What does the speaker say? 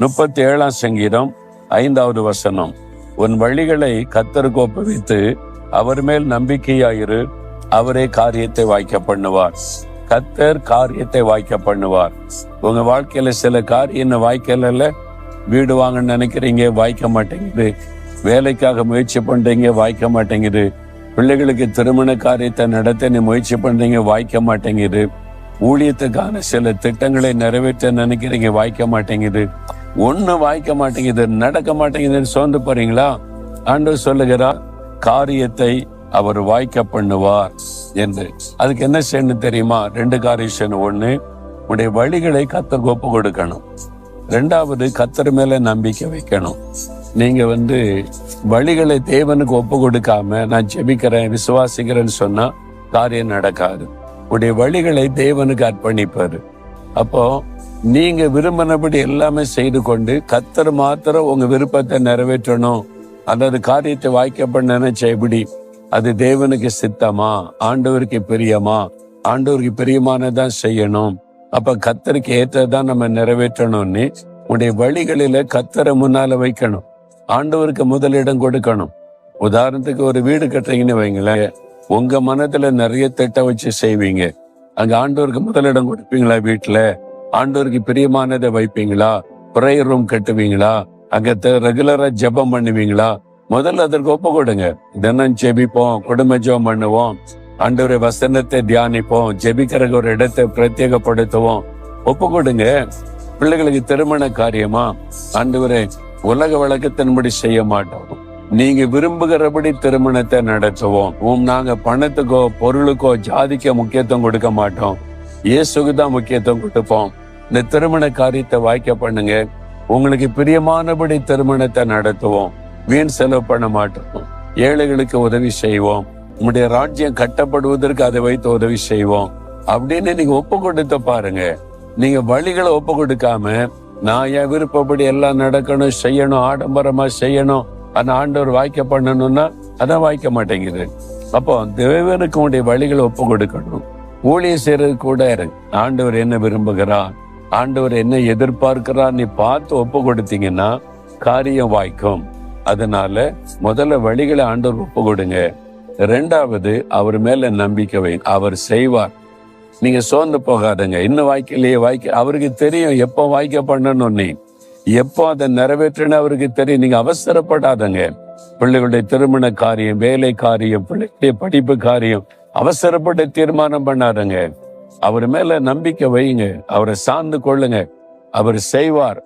37ஆம் சங்கீதம் 5வது வசனம். உன் வழிகளை கர்த்தருக்கு ஒப்புவித்து அவர் மேல் நம்பிக்கையாயிரு, அவரே காரியத்தை வாய்க்க பண்ணுவார். கர்த்தர் காரியத்தை வாய்க்க பண்ணுவார். உங்க வாழ்க்கையில சில காரியம் வாய்க்கல. வீடு வாங்க நினைக்கிறீங்க, வாய்க்க மாட்டேங்குது. வேலைக்காக முயற்சி பண்றீங்க, வாய்க்க மாட்டேங்குது. பிள்ளைகளுக்கு திருமண காரியத்தை நடத்த நீ முயற்சி பண்றீங்க, வாய்க்க மாட்டேங்குது. ஊழியத்துக்கான சில திட்டங்களை நிறைவேற்ற நினைக்கிறீங்க, வாய்க்க மாட்டேங்குது. ஒண்ணு வாய்க்க மாட்டேங்குது, நடக்க மாட்டேங்குதுன்னு சோர்ந்து போறீங்களா? ஆண்டவர் சொல்லுகிறார், காரியத்தை அவர் வாய்க்க பண்ணுவார் என்று. அதுக்கு என்ன செய்யணும் தெரியுமா? 2 காரியம் செய்யணும். ஒண்ணு, உடைய வழிகளை கர்த்தருக்கு ஒப்பு கொடுக்கணும். 2வது, கர்த்தர் மேல நம்பிக்கை வைக்கணும். நீங்க வழிகளை தேவனுக்கு ஒப்பு கொடுக்காம நான் ஜெபிக்கிறேன் விசுவாசிக்கிறேன்னு சொன்னா காரியம் நடக்காது. உடைய வழிகளை தேவனுக்கு அர்ப்பணிப்பாரு. அப்போ நீங்க விரும்பினபடி எல்லாமே செய்து கொண்டு கர்த்தர் மாத்திரம் உங்க விருப்பத்தை நிறைவேற்றணும், அல்லது காரியத்தை வாய்க்க பண்ண நினைச்ச எப்படி? அது தேவனுக்கு சித்தமா? ஆண்டவருக்கு பிரியமா? ஆண்டவருக்கு பிரியமானதான் செய்யணும். அப்ப கர்த்தருக்கு ஏற்றதான் நம்ம நிறைவேற்றணும்னு உடைய வழிகளில கர்த்தரை முன்னால வைக்கணும். ஆண்டவருக்கு முதலிடம் கொடுக்கணும். உதாரணத்துக்கு ஒரு வீடு கட்டுறீங்கன்னு வைங்களேன், உங்க மனத்துல நிறைய திட்டம் வச்சு செய்வீங்க. அங்க ஆண்டவருக்கு முதலிடம் கொடுப்பீங்களா? வீட்டுல ஆண்டவருக்கு பிரியமானதை வைப்பீங்களா? பிரேயர் ரூம் கட்டுவீங்களா? அங்க ரெகுலரா ஜெபம் பண்ணுவீங்களா? முதல்ல அதற்கு ஒப்பு கொடுங்க. தினம் ஜெபிப்போம், குடும்ப ஜெபம் பண்ணுவோம், ஆண்டவருடைய வசனத்தை தியானிப்போம், ஜெபிக்கிறதுக்கு ஒரு இடத்தை பிரத்யேகப்படுத்துவோம். ஒப்பு கொடுங்க. பிள்ளைகளுக்கு திருமண காரியமா? ஆண்டவரே, உலக வழக்கத்தின்படி செய்ய மாட்டோம், நீங்க விரும்புகிறபடி திருமணத்தை நடத்துவோம். நாங்க பணத்துக்கோ பொருளுக்கோ ஜாதிக்கோ முக்கியத்துவம் கொடுக்க மாட்டோம், இயேசுக்கு தான் முக்கியத்துவம் கொடுப்போம். இந்த திருமண காரியத்தை வாய்க்க பண்ணுங்க. உங்களுக்கு பிரியமானபடி திருமணத்தை நடத்துவோம். வீண் செலவு பண்ண மாட்டோம். ஏழைகளுக்கு உதவி செய்வோம். உங்களுடைய ராஜ்யம் கட்டப்படுவதற்கு அதை வைத்து உதவி செய்வோம் அப்படின்னு நீங்க ஒப்பு கொடுத்து பாருங்க. நீங்க வழிகளை ஒப்பு கொடுக்காம நான் என் விருப்பப்படி எல்லாம் நடக்கணும், செய்யணும், ஆடம்பரமா செய்யணும், ஆனா ஆண்டவர் வாய்க்க பண்ணணும்னா அதான் வாய்க்க மாட்டேங்குது. அப்போ தேவனுக்கு உடைய வழிகளை ஒப்பு கொடுக்கணும். ஊழியம் செய்யறது கூட ஆண்டவர் என்ன விரும்புகிறார், ஆண்டவர் என்ன எதிர்பார்க்கிறார் நீ பார்த்து ஒப்பு கொடுத்தீங்கன்னா காரியம் வாய்க்கும். அதனால முதல்ல வழிகளை ஆண்டவர் ஒப்பு கொடுங்க. 2வது, அவர் மேல நம்பிக்கை வை, அவர் செய்வார். நீங்க சோர்ந்து போகாதுங்க. இன்னும் வாய்க்கலையே, அவருக்கு தெரியும் எப்போ வாய்க்க பண்ணணும், நீ எப்போ அதை நிறைவேற்றணும் அவருக்கு தெரியும். நீங்க அவசரப்படாதங்க. பிள்ளைகளுடைய திருமண காரியம், வேலை காரியம், பிள்ளைகளுடைய படிப்பு காரியம் அவசரப்பட்டு தீர்மானம் பண்ணாதங்க. அவர் மேல நம்பிக்கை வைங்க, அவரை சார்ந்து கொள்ளுங்க, அவர் செய்வார்.